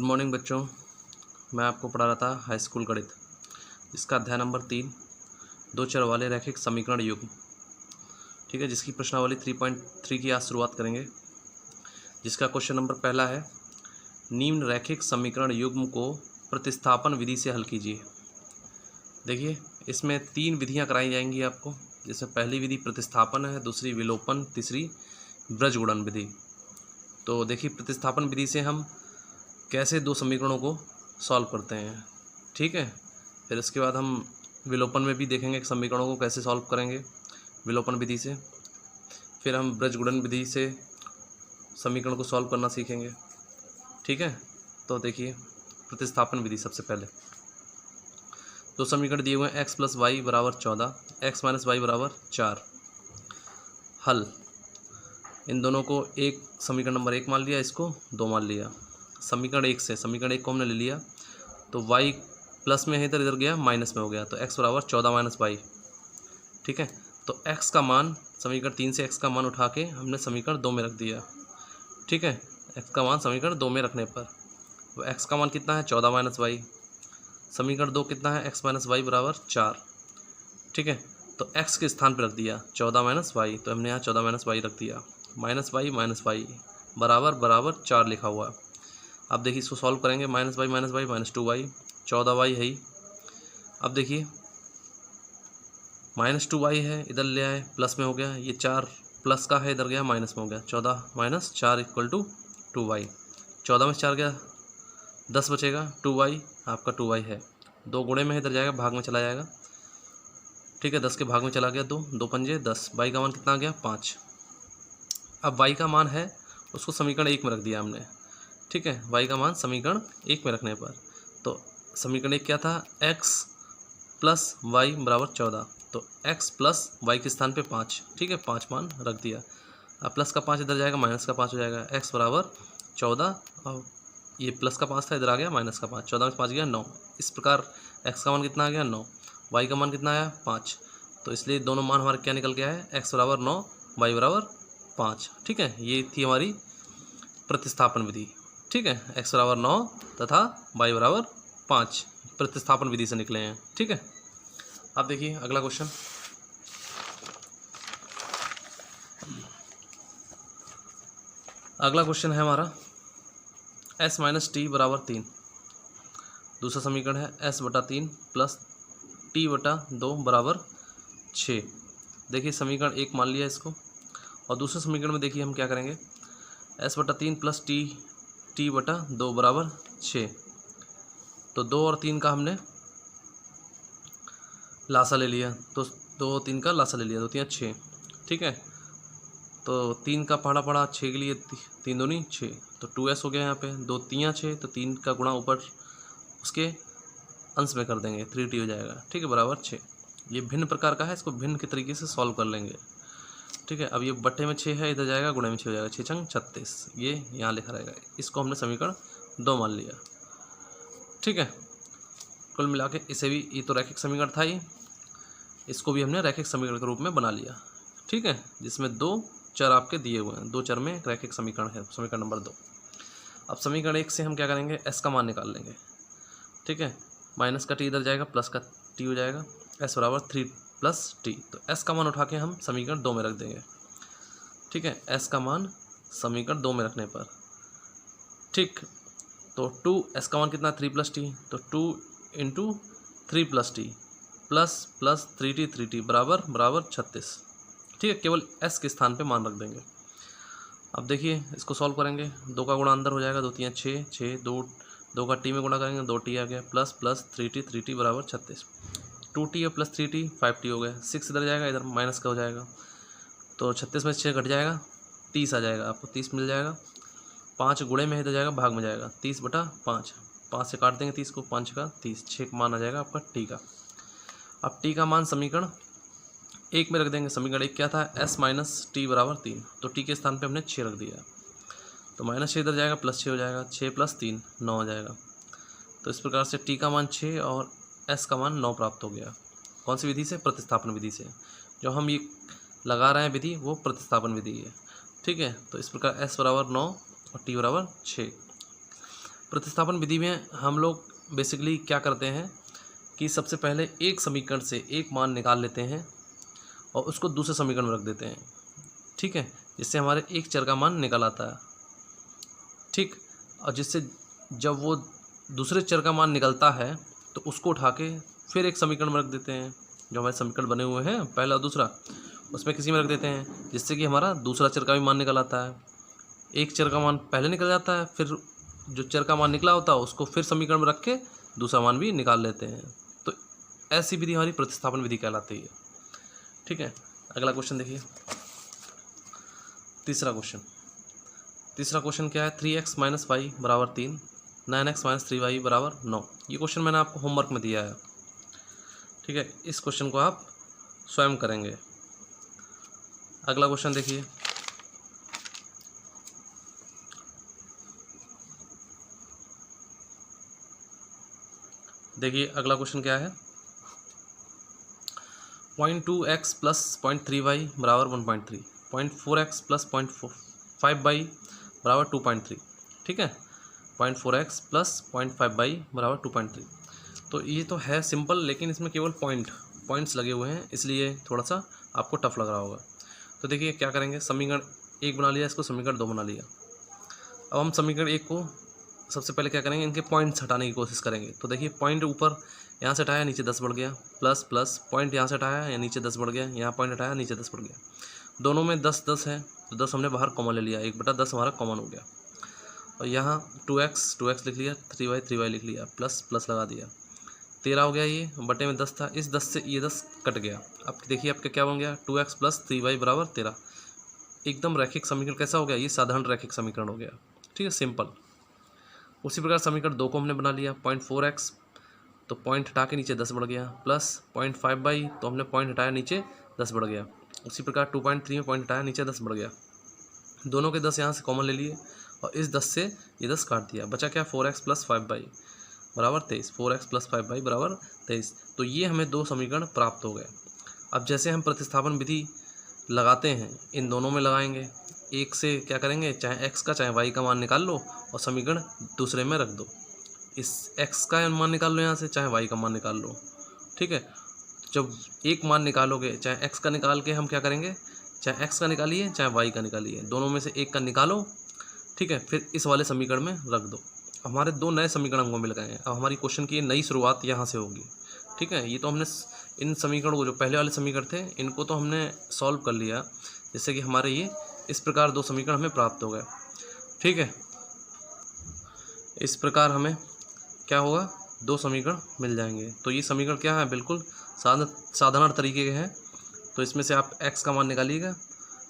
Morning बच्चों, मैं आपको पढ़ा रहा था हाई स्कूल गणित। इसका अध्याय नंबर 3, दो चर वाले रैखिक समीकरण युग्म। ठीक है, जिसकी प्रश्नावली 3.3 की आज शुरुआत करेंगे। जिसका क्वेश्चन नंबर पहला है, निम्न रैखिक समीकरण युग्म को प्रतिस्थापन विधि से हल कीजिए। देखिए, इसमें 3 विधियां कराई जाएंगी आपको, जिसमें पहली विधि प्रतिस्थापन है, दूसरी विलोपन, तीसरी ब्रजगुणन विधि। तो देखिए, प्रतिस्थापन विधि से हम कैसे दो समीकरणों को सॉल्व करते हैं। ठीक है, फिर इसके बाद हम विलोपन में भी देखेंगे कि समीकरणों को कैसे सॉल्व करेंगे विलोपन विधि से। फिर हम ब्रजगुणन विधि से समीकरण को सॉल्व करना सीखेंगे। ठीक है, तो देखिए प्रतिस्थापन विधि। सबसे पहले दो समीकरण दिए हुए हैं, x + y = 14, x - y = 4। हल, इन दोनों को एक समीकरण नंबर 1 मान लिया, इसको 2 मान लिया। समीकरण 1 से समीकरण 1 को हमने ले लिया, तो y प्लस में है, इधर गया माइनस में हो गया, तो x = 14 - y। ठीक है, तो x का मान समीकरण 3 से x का मान उठा के हमने समीकरण 2 में रख दिया। ठीक है, x का मान समीकरण 2 में रखने पर तो x का मान कितना है, 14 - y। समीकरण 2 कितना है, x - y = 4। ठीक है, तो x के स्थान पर रख दिया 14 - y, तो हमने यहाँ 14 - y रख दिया। -y बराबर 4 लिखा हुआ है। अब देखिए इसको सॉल्व करेंगे, -y -2y 14y है ही। अब देखिए -2y है, इधर ले आए, प्लस में हो गया, ये 4 प्लस का है, इधर गया माइनस में हो गया, 14 - 4 = 2y। 14 में 4 गया, 10 बचेगा, 2y आपका 2y है। 2 गुणे में इधर जाएगा, भाग में चला जाएगा। ठीक है, 10 के भाग में चला गया, 2 2 पंजे 10। y का मान कितना आ गया, 5। अब y का मान है, उसको समीकरण 1 में रख दिया हमने। ठीक है, y का मान समीकरण 1 में रखने पर तो समीकरण 1 क्या था, x + y = 14, तो x + y के स्थान पे 5। ठीक है, 5 मान रख दिया। अब प्लस का 5 इधर जाएगा, माइनस का 5 हो जाएगा, x = 14 और ये प्लस का 5 था, इधर आ गया माइनस का 5, 14 में 5 गया 9। इस प्रकार x का मान कितना आ गया, 9। y का मान कितना आया, 5। तो इसलिए दोनों मान हमारे क्या निकल गया है, x = 9, y = 5। ठीक है, ये थी हमारी प्रतिस्थापन विधि। ठीक है, x = 9 तथा y = 5 प्रतिस्थापन विधि से निकले हैं। ठीक है, अब देखिए अगला क्वेश्चन। अगला क्वेश्चन है हमारा s - t = 3। दूसरा समीकरण है s/3 + t/2 = 6। देखिए समीकरण 1 मान लिया इसको, और दूसरे समीकरण में देखिए हम क्या करेंगे, s/3 + t/2 = 6। तो 2 और 3 का हमने लासा ले लिया, तो 2 और 3 का लासा ले लिया, 2 3 6। ठीक है, तो 3 का पढ़ा 6 के लिए 3 दूनी 6, तो 2s हो गया यहाँ पे। 2 3 6, तो 3 का गुणा ऊपर उसके अंश में कर देंगे, 3t हो जाएगा। ठीक है, बराबर 6। ये भिन्न प्रकार का है, इसको भिन्न के तरीके से सॉल्व कर लेंगे। ठीक है, अब ये बट्टे में 6 है, इधर जाएगा, गुणे में 6 हो जाएगा, 6 छंग 36, ये यहाँ लिखा रहेगा। इसको हमने समीकरण 2 मान लिया। ठीक है, कुल मिला के इसे भी, ये तो रैखिक समीकरण था ही, इसको भी हमने रैखिक समीकरण के रूप में बना लिया। ठीक है, जिसमें 2 चर आपके दिए हुए हैं, 2 चर में रैखिक समीकरण है, समीकरण नंबर 2। अब समीकरण 1 से हम क्या करेंगे, s का मान निकाल लेंगे। ठीक है, माइनस का t इधर जाएगा, प्लस का t हो जाएगा, s = 3 + t। तो s का मान उठा के हम समीकरण 2 में रख देंगे। ठीक है, s का मान समीकरण 2 में रखने पर, ठीक, तो 2, s का मान कितना, 3 + t, तो 2 × 3 + t प्लस 3t बराबर 36। ठीक है, केवल s के स्थान पे मान रख देंगे। अब देखिए इसको सॉल्व करेंगे, 2 का गुणा अंदर हो जाएगा, 2 3 6, 2 का t में गुणा करेंगे, 2t आ गया, प्लस 3t बराबर 36। 2t और प्लस 3t 5t हो गया, 6 इधर जाएगा, इधर माइनस का हो जाएगा, तो 36 में 6 घट जाएगा, 30 आ जाएगा, आपको 30 मिल जाएगा। 5 गुणे में इधर जाएगा, भाग में जाएगा, 30/5, 5 से काट देंगे 30 को, 5 का 30, 6 का मान आ जाएगा आपका t का। अब t का मान समीकरण 1 में रख देंगे। समीकरण 1 क्या था, s - t = 3, तो t के स्थान पे हमने 6 रख दिया, तो -6 इधर जाएगा, +6 हो जाएगा, 6 + 3 9 हो जाएगा। तो इस प्रकार से t का मान 6 और s का मान 9 प्राप्त हो गया। कौन सी विधि से, प्रतिस्थापन विधि से। जो हम ये लगा रहे हैं विधि, वो प्रतिस्थापन विधि है। ठीक है, तो इस प्रकार s = 9 और t = 6। प्रतिस्थापन विधि में हम लोग बेसिकली क्या करते हैं कि सबसे पहले एक समीकरण से एक मान निकाल लेते हैं और उसको दूसरे समीकरण में रख देते हैं, ठीक है, जिससे हमारे एक चर का मान निकल आता है, ठीक। और जिससे जब वो दूसरे चर का मान निकलता है तो उसको उठा के फिर एक समीकरण में रख देते हैं, जो हमारे समीकरण बने हुए हैं पहला और दूसरा, उसमें किसी में रख देते हैं, जिससे कि हमारा दूसरा चर का भी मान निकल आता है। एक चर का मान पहले निकल जाता है, फिर जो चर का मान निकला होता है उसको फिर समीकरण में रख के दूसरा मान भी निकाल लेते हैं। तो ऐसी विधि हमारी प्रतिस्थापन विधि कहलाती है, ठीक है। अगला क्वेश्चन देखिए, तीसरा क्वेश्चन क्या है, 3x - y = 3, 9x - 3y = 9। ये क्वेश्चन मैंने आपको होमवर्क में दिया है, ठीक है। इस क्वेश्चन को आप स्वयं करेंगे। अगला क्वेश्चन देखिए, अगला क्वेश्चन क्या है, 0.2x + 0.3y = 1.3, 0.4x + 0.5y = 2.3, ठीक है। 0.4x + 0.5y = 2.3। तो ये तो है सिंपल, लेकिन इसमें केवल पॉइंट्स लगे हुए हैं, इसलिए थोड़ा सा आपको टफ लग रहा होगा। तो देखिए क्या करेंगे, समीकरण 1 बना लिया, इसको समीकरण 2 बना लिया। अब हम समीकरण 1 को सबसे पहले क्या करेंगे, इनके पॉइंट्स हटाने की कोशिश करेंगे। तो देखिए पॉइंट ऊपर यहाँ से हटाया, नीचे 10 बढ़ गया, प्लस पॉइंट यहाँ से हटाया या नीचे 10 बढ़ गया, यहाँ पॉइंट हटाया नीचे 10 बढ़ गया। दोनों में 10 है, तो 10 हमने बाहर कॉमन ले लिया, 1/10 हमारा कॉमन हो गया। और यहाँ 2x लिख लिया, 3y लिख लिया, प्लस लगा दिया, 13 हो गया। ये बटे में 10 था, इस 10 से ये 10 कट गया। अब देखिए आपका क्या बन गया, 2x + 3y = 13। एकदम रैखिक समीकरण कैसा हो गया, ये साधारण रैखिक समीकरण हो गया, ठीक है, सिंपल। उसी प्रकार समीकरण 2 को हमने बना लिया, 0.4x, तो पॉइंट हटा के नीचे 10 बढ़ गया, प्लस 0.5y, तो हमने पॉइंट हटाया नीचे 10 बढ़ गया। उसी प्रकार 2.3 में पॉइंट हटाया नीचे 10 बढ़ गया। दोनों के 10 यहाँ से कॉमन ले लिए और इस 10 से ये 10 काट दिया, बचा क्या, 4x + 5y = 23, 4x + 5y = 23। तो ये हमें 2 समीकरण प्राप्त हो गए। अब जैसे हम प्रतिस्थापन विधि लगाते हैं, इन दोनों में लगाएंगे। एक से क्या करेंगे, चाहे x का चाहे y का मान निकाल लो और समीकरण दूसरे में रख दो। इस x का मान निकाल लो यहाँ से, चाहे y का मान निकाल लो, ठीक है। जब एक मान निकालोगे, चाहे x का निकाल के हम क्या करेंगे, चाहे x का निकालिए चाहे y का निकालिए, दोनों में से एक का निकालो, ठीक है, फिर इस वाले समीकरण में रख दो। हमारे 2 नए समीकरण हमको मिल गए हैं। अब हमारी क्वेश्चन की नई शुरुआत यहाँ से होगी, ठीक है। ये तो हमने इन समीकरणों को, जो पहले वाले समीकरण थे, इनको तो हमने सॉल्व कर लिया, जिससे कि हमारे ये इस प्रकार 2 समीकरण हमें प्राप्त हो गए, ठीक है। इस प्रकार हमें क्या होगा, 2 समीकरण मिल जाएंगे। तो ये समीकरण क्या है, बिल्कुल साधारण तरीके के हैं। तो इसमें से आप x का मान निकालिएगा,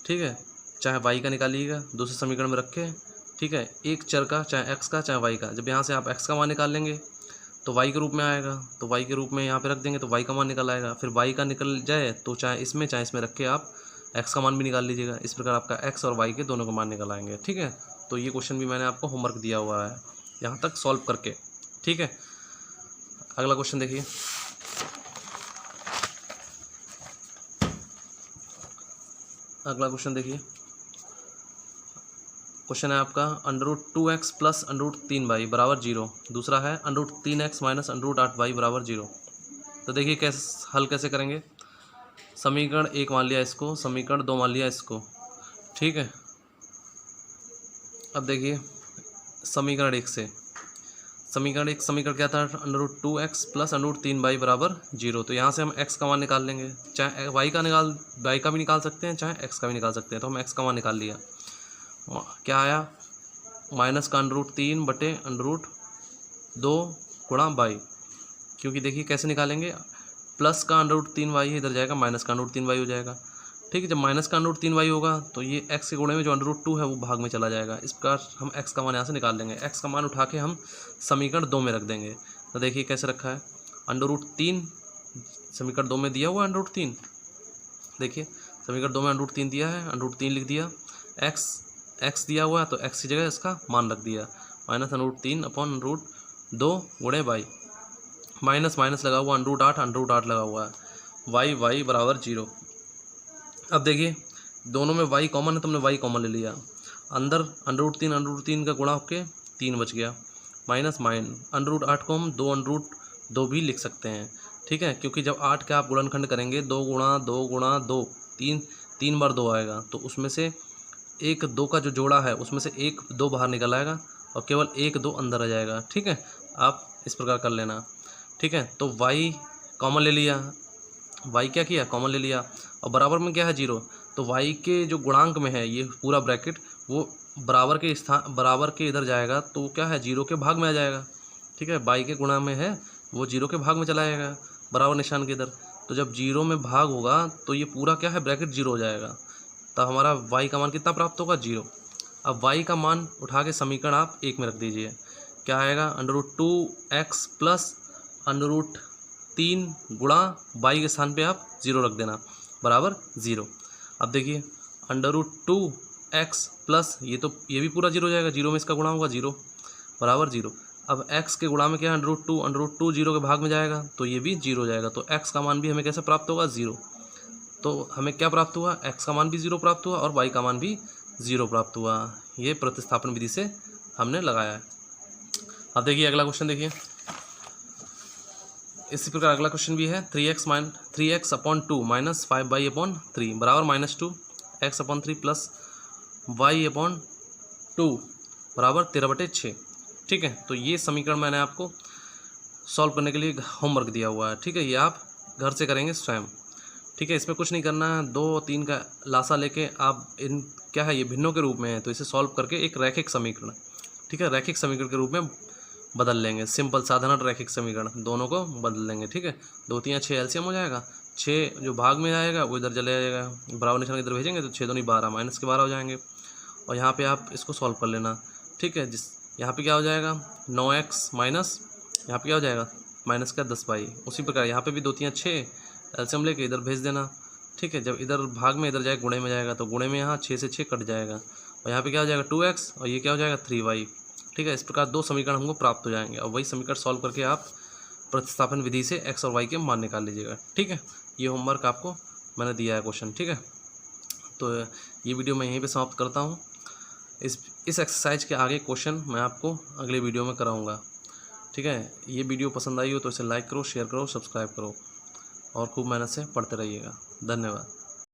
ठीक है, चाहे y का निकालिएगा दूसरे समीकरण में रख के, ठीक है। एक चर का, चाहे x का चाहे y का, जब यहाँ से आप x का मान निकाल लेंगे तो y के रूप में आएगा, तो y के रूप में यहाँ पे रख देंगे तो y का मान निकल आएगा। फिर y का निकल जाए तो चाहे इसमें रख के आप x का मान भी निकाल लीजिएगा। इस प्रकार आपका x और y के दोनों का मान निकल आएंगे, ठीक है। तो ये क्वेश्चन भी मैंने आपको होमवर्क दिया हुआ है यहाँ तक सॉल्व करके, ठीक है। अगला क्वेश्चन देखिए, क्वेश्चन है आपका, √2x + √3y = 0। दूसरा है √3x - √8y = 0। तो देखिए हल कैसे करेंगे। समीकरण 1 मान लिया इसको, समीकरण 2 मान लिया इसको, ठीक है। अब देखिए समीकरण 1 से, समीकरण क्या था, √2x + √3y = 0। तो यहाँ से हम x का मान निकाल लेंगे, चाहे y का भी निकाल सकते हैं, चाहे x का भी निकाल सकते हैं। तो हम x का मान निकाल लिया, क्या आया, माइनस का √3 बटे √2 गुणा y। क्योंकि देखिए कैसे निकालेंगे, प्लस का √3y इधर जाएगा, माइनस का √3y हो जाएगा, ठीक है। जब माइनस का √3y होगा तो ये x के गुणे में जो √2 है वो भाग में चला जाएगा। इस प्रकार हम x का मान यहाँ से निकाल लेंगे। x का मान उठा के हम समीकरण 2 में रख देंगे। तो देखिए कैसे रखा है, √3 समीकरण 2 में दिया हुआ है √3, देखिए समीकरण 2 में √3 दिया है, √3 लिख दिया, x दिया हुआ है तो x की जगह इसका मान रख दिया, -√3/√2 गुणे y, माइनस लगा हुआ √8 लगा हुआ है, y = 0। अब देखिए दोनों में y कॉमन है तो हमने y कॉमन ले लिया, अंदर √3 का गुणा होके 3 बच गया, माइनस अंडर रूट 8 को हम 2 भी लिख सकते हैं, ठीक है, क्योंकि जब 8 का आप गुणनखंड करेंगे 2 गुणा 2 गुणा 2 तीन बार 2 आएगा, तो उसमें से 1 2 का जो जोड़ा है उसमें से 1 2 बाहर निकल आएगा और केवल 1 2 अंदर आ जाएगा, ठीक है। आप इस प्रकार कर लेना, ठीक है। तो y कॉमन ले लिया, y क्या किया, कॉमन ले लिया, और बराबर में क्या है 0, तो y के जो गुणांक में है ये पूरा ब्रैकेट वो बराबर के इधर जाएगा, तो क्या है 0 के भाग में आ जाएगा, ठीक है। y के गुणा में है वो 0 के भाग में चला जाएगा बराबर निशान के इधर, तो जब 0 में भाग होगा तो ये पूरा क्या है ब्रैकेट 0 हो जाएगा, तब हमारा y का मान कितना प्राप्त होगा 0। अब y का मान उठा के समीकरण आप 1 में रख दीजिए, क्या आएगा √2x प्लस √3 गुणा y के स्थान पे आप 0 रख देना बराबर 0। अब देखिए √2x प्लस ये भी पूरा 0 हो जाएगा, 0 में इसका गुणा होगा 0 बराबर 0। अब x के गुणा में क्या है √2 0 के भाग में जाएगा तो ये भी 0 हो जाएगा, तो x का मान भी हमें कैसे प्राप्त होगा 0। तो हमें क्या प्राप्त हुआ, x का मान भी 0 प्राप्त हुआ और y का मान भी 0 प्राप्त हुआ। ये प्रतिस्थापन विधि से हमने लगाया है। अब देखिए अगला क्वेश्चन देखिए, इसी प्रकार अगला क्वेश्चन भी है 3x/2 माइनस 5y/3 बराबर -2 x/3 प्लस y/2 बराबर 13/6, ठीक है। तो ये समीकरण मैंने आपको सॉल्व करने के लिए होमवर्क दिया हुआ है, ठीक है, ये आप घर से करेंगे स्वयं, ठीक है। इसमें कुछ नहीं करना है, 2 और 3 का लासा लेके आप इन क्या है ये भिन्नों के रूप में है तो इसे सॉल्व करके एक रैखिक समीकरण, ठीक है, रैखिक समीकरण के रूप में बदल लेंगे, सिंपल साधारण रैखिक समीकरण दोनों को बदल लेंगे, ठीक है। 2 3 6 एलसीएम हो जाएगा, 6 जो भाग में आएगा वो इधर चले जाएगा, बराबर निशान इधर भेजेंगे तो 6 दूनी 12 माइनस के 12 हो जाएंगे, और यहाँ पे आप इसको सॉल्व कर लेना, ठीक है। यहाँ पे क्या हो जाएगा 9x माइनस यहाँ पे क्या हो जाएगा माइनस का 10y, उसी प्रकार यहाँ पे भी 2 3 6 एलसीएम लेके इधर भेज देना, ठीक है। जब इधर भाग में इधर जाएगा गुणे में जाएगा तो गुणे में यहाँ 6 से 6 कट जाएगा और यहाँ पे क्या हो जाएगा 2x और ये क्या हो जाएगा 3y, ठीक है। इस प्रकार 2 समीकरण हमको प्राप्त हो जाएंगे और वही समीकरण सॉल्व करके आप प्रतिस्थापन विधि से x और y के मान निकाल लीजिएगा, ठीक है। ये होमवर्क आपको मैंने दिया है क्वेश्चन, ठीक है। तो ये वीडियो मैं यहीं पे समाप्त करता हूँ। इस एक्सरसाइज के आगे क्वेश्चन मैं आपको अगले वीडियो में कराऊँगा, ठीक है। ये वीडियो पसंद आई हो तो इसे लाइक करो, शेयर करो, सब्सक्राइब करो और खूब मेहनत से पढ़ते रहिएगा। धन्यवाद।